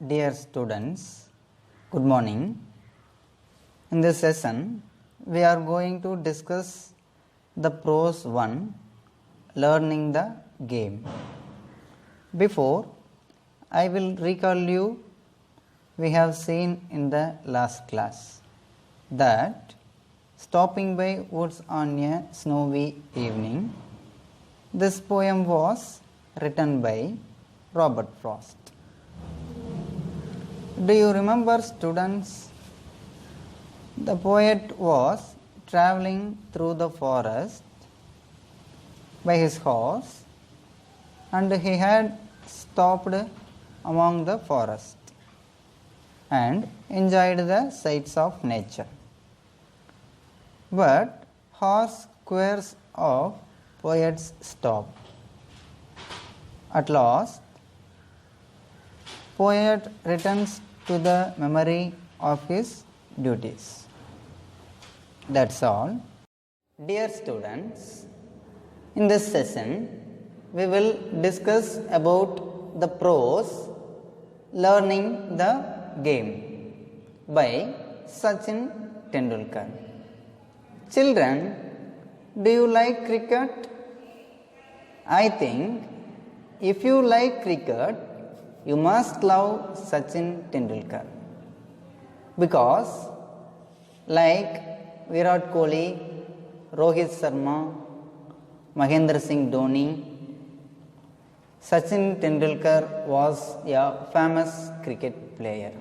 Dear students, good morning. In this session, we are going to discuss the prose 1, learning the game. Before, I will recall you, we have seen in the last class that stopping by woods on a snowy evening, this poem was written by Robert Frost. Do you remember, students? The poet was traveling through the forest by his horse and he had stopped among the forest and enjoyed the sights of nature. But horse squares of poet's stop. At last, poet returns to the memory of his duties. That's all. Dear students, in this session, we will discuss about the prose learning the game by Sachin Tendulkar. Children, do you like cricket? I think if you like cricket, you must love Sachin Tendulkar because like Virat Kohli, Rohit Sharma, Mahendra Singh Dhoni, Sachin Tendulkar was a famous cricket player.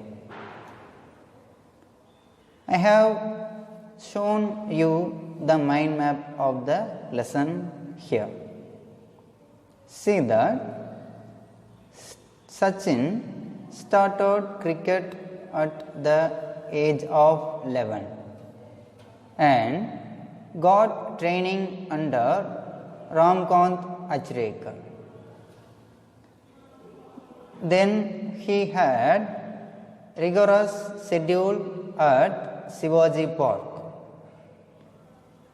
I have shown you the mind map of the lesson here. See that Sachin started cricket at the age of 11 and got training under Ramkant Achrekar. Then he had rigorous schedule at Shivaji Park.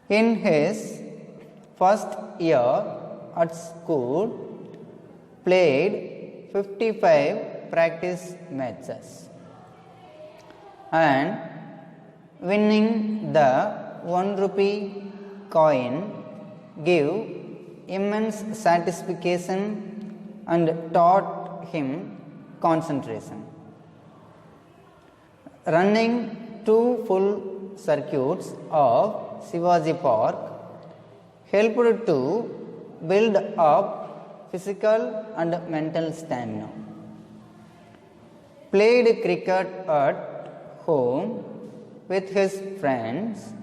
In his first year at school, played 55 practice matches and winning the 1 rupee coin gave immense satisfaction and taught him concentration. Running 2 full circuits of Shivaji Park helped to build up physical and mental stamina. Played cricket at home with his friends.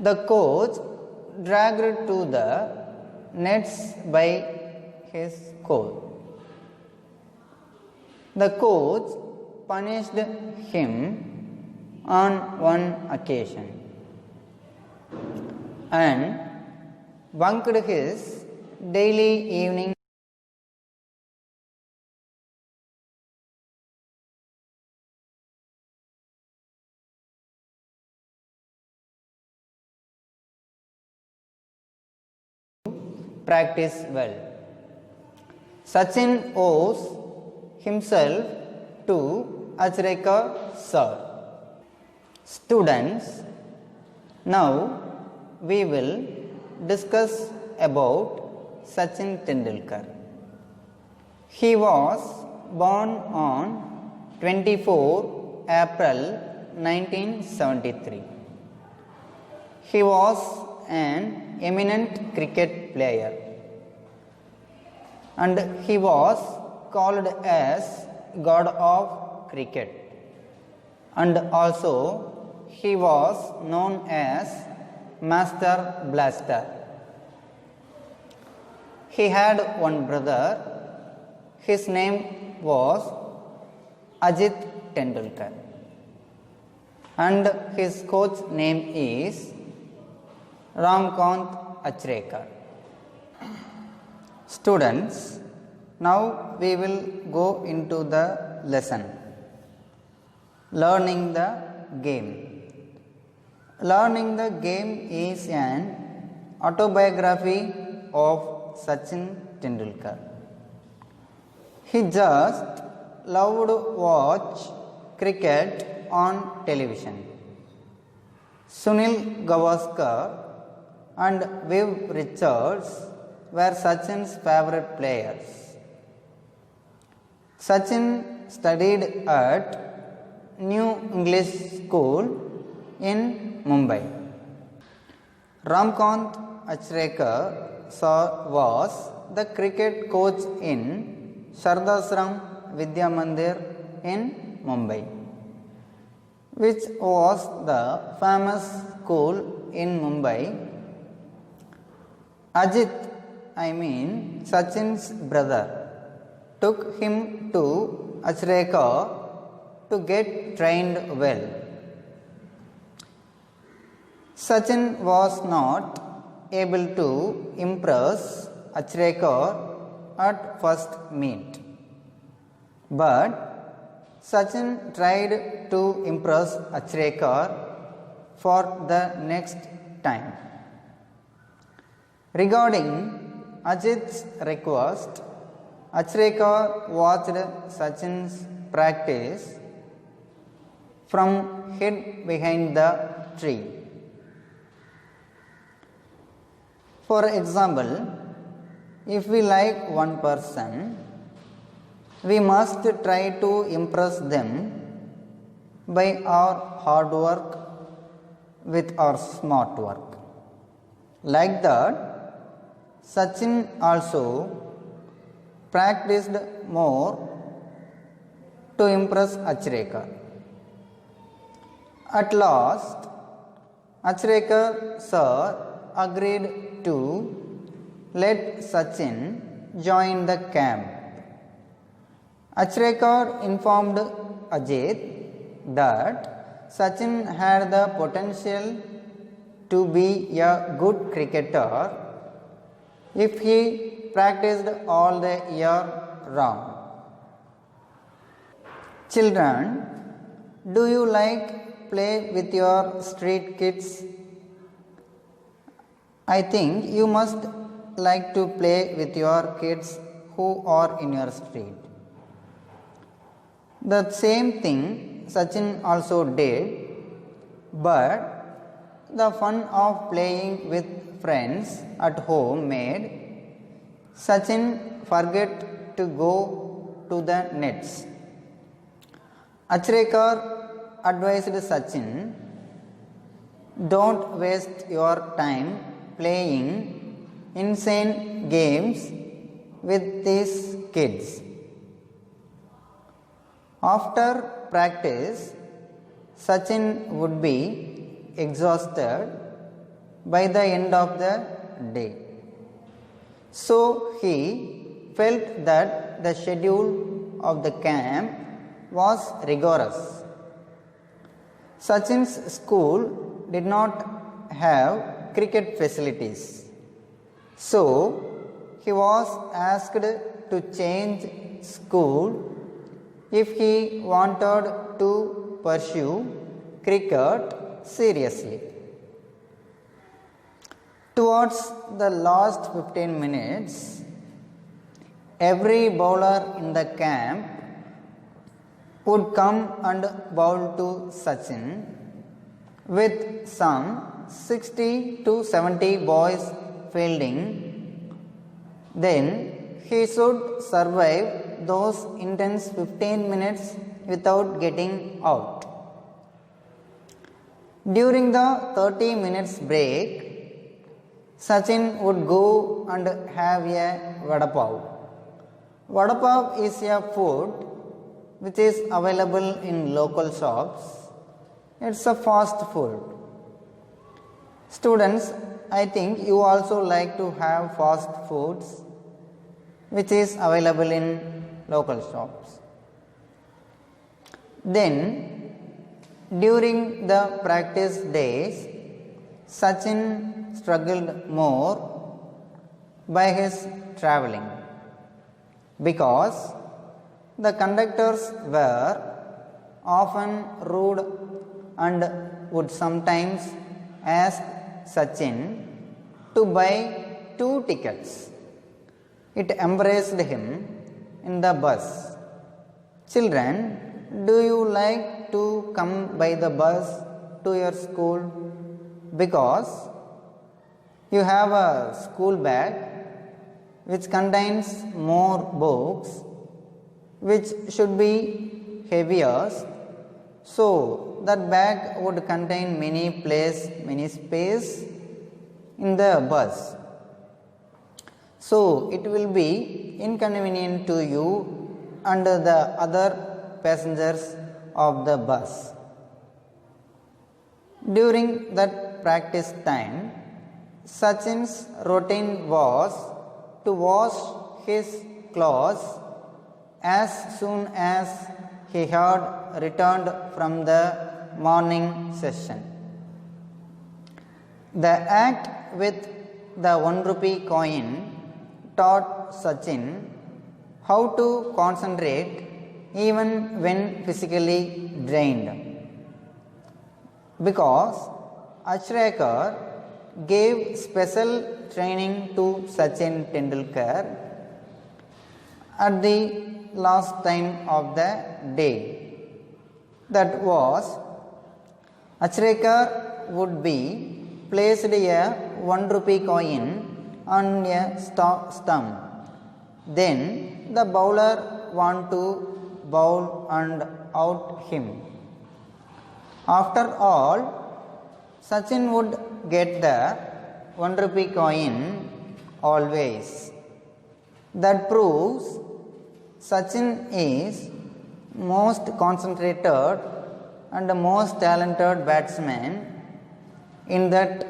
The coach dragged to the nets by his coach. The coach punished him on one occasion and bunked his daily evening practice well. Sachin owes himself to Achrekar sir. Students, now we will discuss about Sachin Tendulkar. He was born on 24 April 1973. He was an eminent cricket player and he was called as God of Cricket, and also he was known as Master Blaster. He had one brother. His name was Ajit Tendulkar and his coach name is Ramkant Achrekar. Students, now we will go into the lesson, learning the game. Learning the game is an autobiography of Sachin Tendulkar. He just loved to watch cricket on television. Sunil Gavaskar and Viv Richards were Sachin's favorite players. Sachin studied at New English School in Mumbai. Ramkant Achrekar was the cricket coach in Shardasram Vidya Mandir in Mumbai, which was the famous school in Mumbai. Ajit, Sachin's brother, took him to Achrekar to get trained well. Sachin was not able to impress Achrekar at first meet, but Sachin tried to impress Achrekar for the next time. Regarding Ajit's request, Achrekar watched Sachin's practice from hid behind the tree. For example, if we like one person, we must try to impress them by our hard work with our smart work. Like that, Sachin also practiced more to impress Achrekar. At last, Achrekar sir agreed to let Sachin join the camp. Achrekar informed Ajit that Sachin had the potential to be a good cricketer if he practiced all the year round. Children, do you like play with your street kids? I think you must like to play with your kids who are in your street. The same thing Sachin also did, but the fun of playing with friends at home made Sachin forget to go to the nets. Achrekar advised Sachin, don't waste your time playing insane games with these kids. After practice, Sachin would be exhausted by the end of the day. So he felt that the schedule of the camp was rigorous. Sachin's school did not have cricket facilities, so he was asked to change school if he wanted to pursue cricket seriously. Towards the last 15 minutes, every bowler in the camp would come and bowl to Sachin with some 60 to 70 boys fielding. Then he should survive those intense 15 minutes without getting out. During the 30 minutes break, Sachin would go and have a vada pav. Vada pav is a food which is available in local shops. It's a fast food. Students, I think you also like to have fast foods which is available in local shops. Then, during the practice days, Sachin struggled more by his travelling because the conductors were often rude and would sometimes ask Sachin to buy 2 tickets. It embarrassed him in the bus. Children, do you like to come by the bus to your school? Because you have a school bag which contains more books, which should be heavier, so that bag would contain many space in the bus. So it will be inconvenient to you and the other passengers of the bus. During that practice time, Sachin's routine was to wash his clothes as soon as he had returned from the morning session. The act with the 1 rupee coin taught Sachin how to concentrate even when physically drained. Because Achrekar gave special training to Sachin Tendulkar at the last time of the day. That was, Achrekar would be placed a 1 rupee coin on a stump. Then the bowler want to bowl and out him. After all, Sachin would get the 1 rupee coin always. That proves Sachin is most concentrated and the most talented batsman in that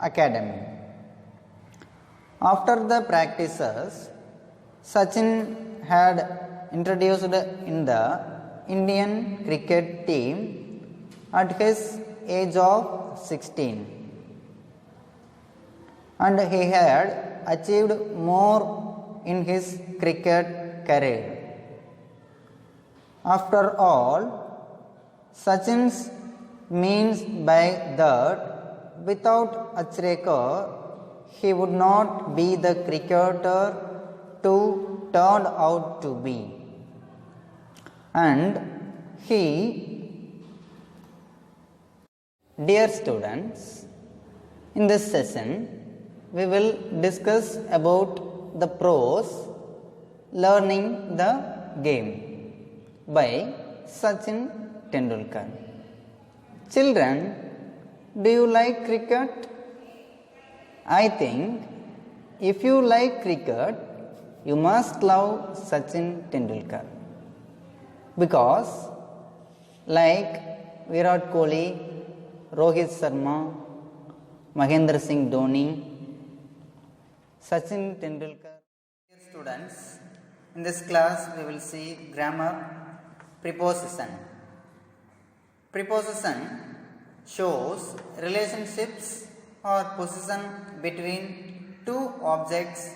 academy. After the practices, Sachin had introduced in the Indian cricket team at his age of 16, and he had achieved more in his cricket career. After all, Sachin's means by that without Achrekar he would not be the cricketer to turned out to be. And he, dear students, in this session we will discuss about the pros learning the game by Sachin Tendulkar. Children, do you like cricket? I think if you like cricket, you must love Sachin Tendulkar, because like Virat Kohli, Rohit Sharma, Mahendra Singh Dhoni, Sachin Tendulkar. Dear students, in this class we will see grammar, preposition. Preposition shows relationships or position between two objects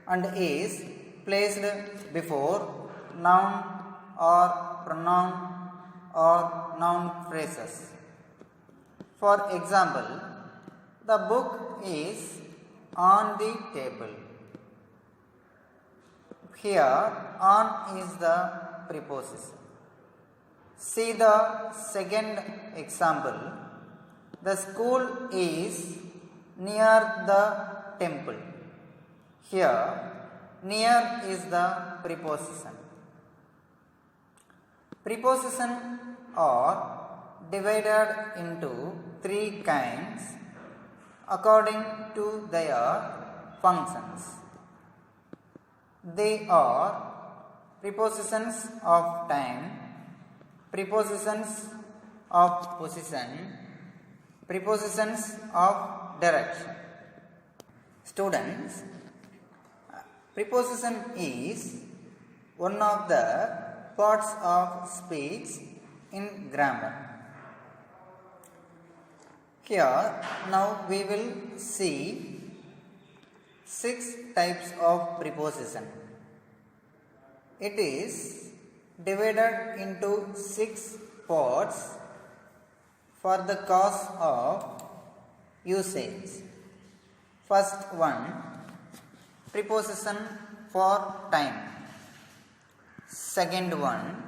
and is placed before noun or pronoun or noun phrases. For example, the book is on the table. Here, on is the preposition. See the second example. The school is near the temple. Here, near is the preposition. Prepositions are divided into three kinds according to their functions. They are prepositions of time, prepositions of position, prepositions of direction. Students, preposition is one of the parts of speech in grammar. Here now we will see 6 types of preposition. It is divided into 6 parts for the cause of usage. First one, preposition for time. Second one,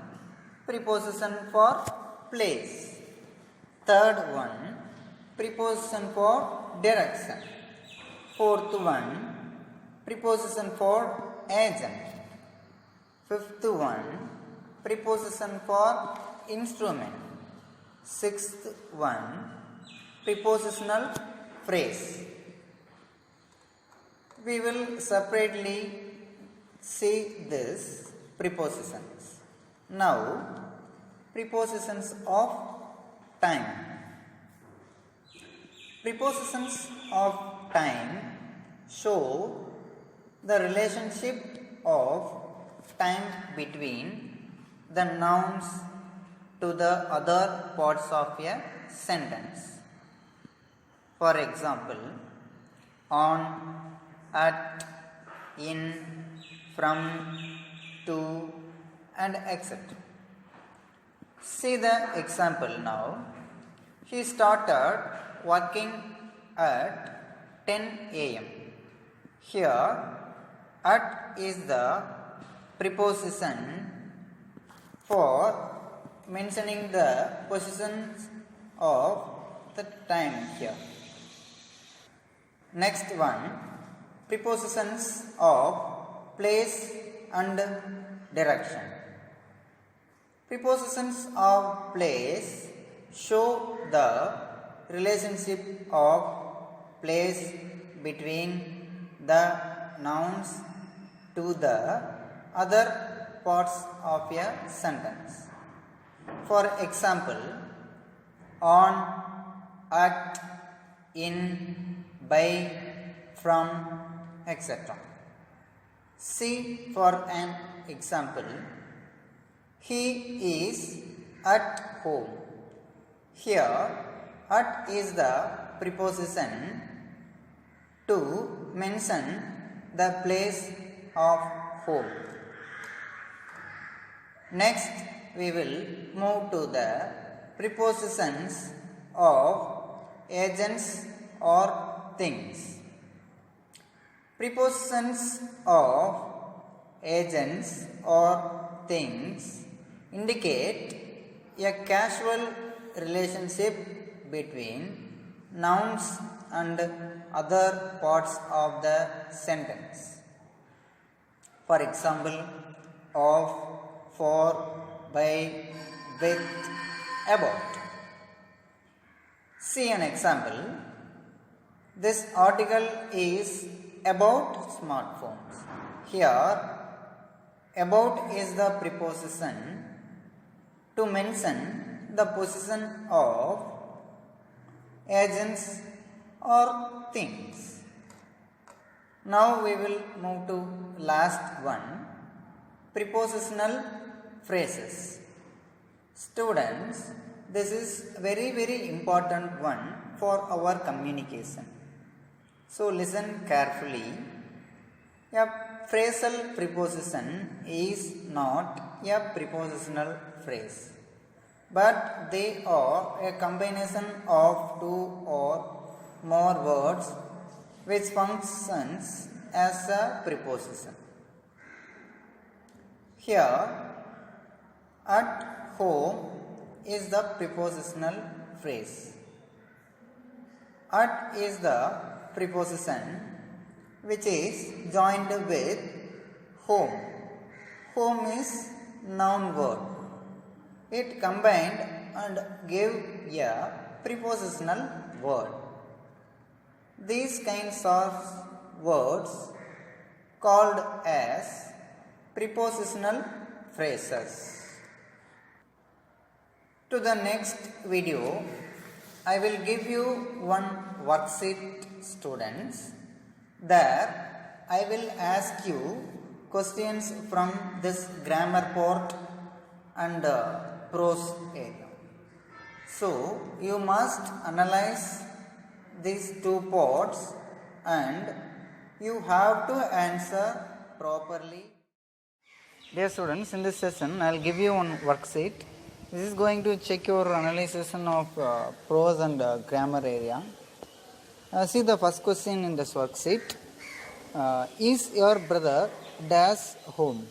preposition for place. Third one, preposition for direction. Fourth one, preposition for agent. Fifth one, preposition for instrument. Sixth one, prepositional phrase. We will separately see this prepositions. Now, prepositions of time. Prepositions of time show the relationship of time between the nouns to the other parts of a sentence. For example, on, at, in, from, to, and etc. See the example now. He started working at 10 a.m. Here, at is the preposition for mentioning the positions of the time here. Next one, prepositions of place and direction. Prepositions of place show the relationship of place between the nouns to the other parts of a sentence. For example, on, at, in, by, from, etc. See for an example. He is at home. Here, at is the preposition to mention the place of home. Next, we will move to the prepositions of agents or things. Prepositions of agents or things indicate a casual relationship between nouns and other parts of the sentence. For example, of, for, by, with, about. See an example. This article is about smartphones. Here, about is the preposition to mention the position of agents or things. Now we will move to last one, prepositional phrases. Students, this is very important one for our communication. So listen carefully. A phrasal preposition is not a prepositional phrase, but they are a combination of two or more words which functions as a preposition. Here, at home is the prepositional phrase. At is the preposition which is joined with home. Home is noun word. It combined and gave a prepositional word. These kinds of words called as prepositional phrases. To the next video, I will give you one worksheet, students. There, I will ask you questions from this grammar part and prose area. So, you must analyze these two parts and you have to answer properly. Dear students, in this session, I will give you one worksheet. This is going to check your analysis of prose and grammar area. See the first question in this worksheet. Is your brother dash home?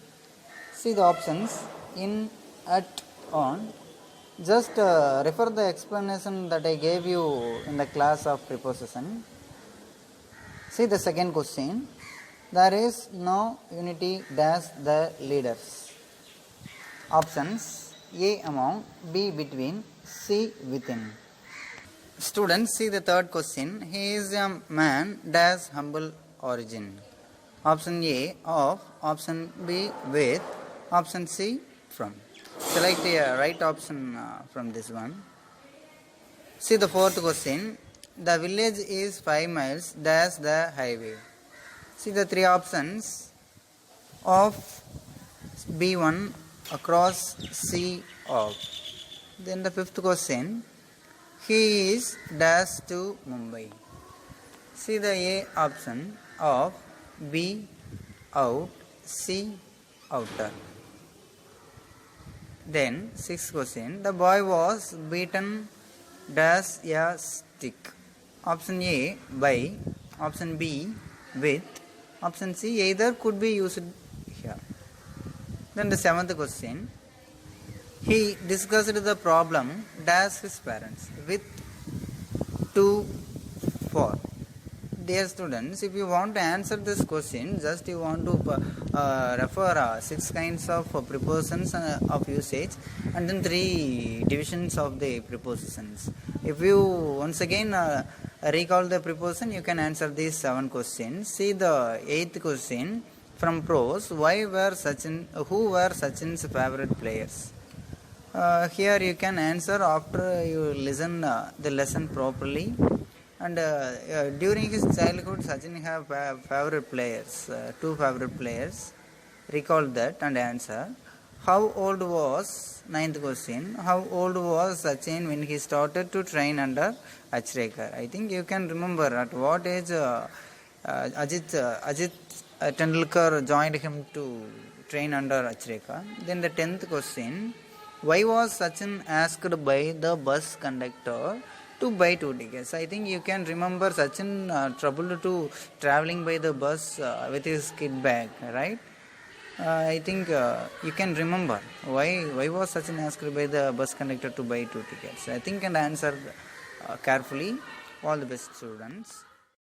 See the options in, at, on. Just refer the explanation that I gave you in the class of preposition. See the second question. There is no unity dash the leaders. Options: A among, B between, C within. Students, see the third question. He is a man dash humble origin. Option A of, option B with, option C from. Select a right option from this one. See the fourth question. The village is 5 miles dash the highway. See the three options of B1 across C of. Then the fifth question. He is dash to Mumbai. See the A option of, B out, C outer. Then sixth question. The boy was beaten dash a stick. Option A by, option B with, option C either could be used here. Then the seventh question. He discussed the problem dash his parents with, to, for. Dear students, if you want to answer this question, just you want to refer 6 kinds of prepositions of usage and then 3 divisions of the prepositions. If you once again recall the preposition, you can answer these 7 questions. See the 8th question from prose. Who were Sachin's favorite players? Here you can answer after you listen the lesson properly. And during his childhood, Sachin have favorite players, 2 favorite players. Recall that and answer. How old was, 9th question, how old was Sachin when he started to train under Achrekar? I think you can remember at what age Ajit Tendulkar joined him to train under Achrekar. Then the 10th question. Why was Sachin asked by the bus conductor to buy 2 tickets? I think you can remember Sachin troubled to traveling by the bus with his kit bag, right? I think you can remember why was Sachin asked by the bus conductor to buy 2 tickets. I think and answer carefully. All the best, students.